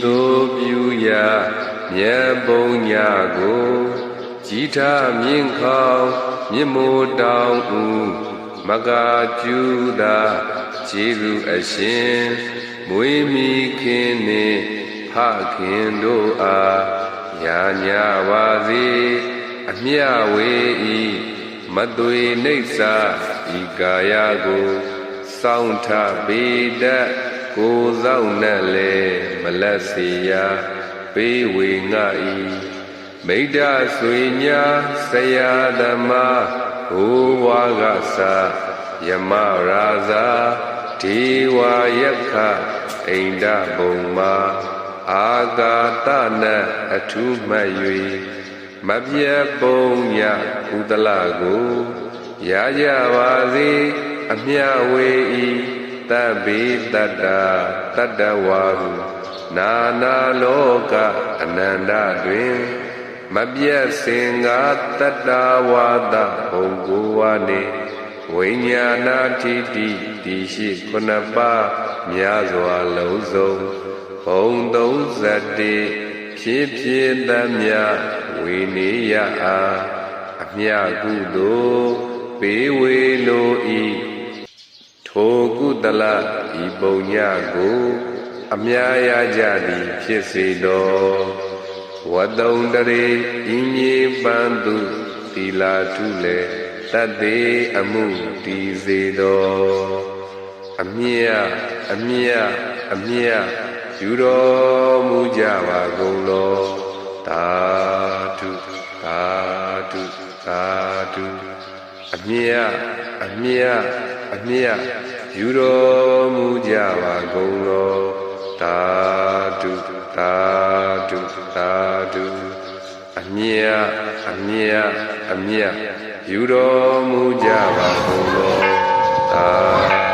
သို့ပြုရာမြတ်ပုံညာကိုကြီးထားမြင့်ခေါင်မြင့်မိုးတောင်ဦးမကကျူသာခြေသူအရှင်မွေးမိခင်နှင့်ဖခင်တို့အားညာညာပါစေအမြဝေဤမသွေနှိစ္စာဤကာယကိုစောင့်ထပေတတ်ကိုယ်ဆောင်နဲ့လေမလက်စီယာပေးဝေငါဤမိဒ္ဒဆွေညာဆရာသမားဘိုးဘွားကစာယမရာဇာဒေဝယက္ခအိန္ဒဘုံမာအာကာတနအထုမှတ်၍မပြတ်ပုံညဥဒလကိုရကြပါစေအမြဝေဤတဗ္ဗေတတ္တတတ္တဝါဟုနာနာလောကအနန္တတွင်မပြတ်စင်္ဂတတ္တဝါဒဘုံကိုဝါနေဝိညာဏထိတိတိရှိခုနှစ်ပါးများစွာလုံးစုံဘုံ31ဖြစ်ဖြစ်သမျှဝေနေရအားအမြကုသိုလ်ပေးဝေလိုဤထိုကုသလဤပုံညကိုအမြရကြသည်ဖြစ်စေတော်ဝတ္တုံတရေဤမြေပန်းသူသီလာထုလေတတ်သေးအမှုတည်စေတော်အမြအမြအမြယူတော်မူကြပါကုန်လောသာဓုသာဓုသာဓုအမြအမြအမြယူတော်မူကြပါကုန်လောသာဓုသာဓုသာဓုအမြအမြအမြယူတော်မူကြပါကုန်လောသာ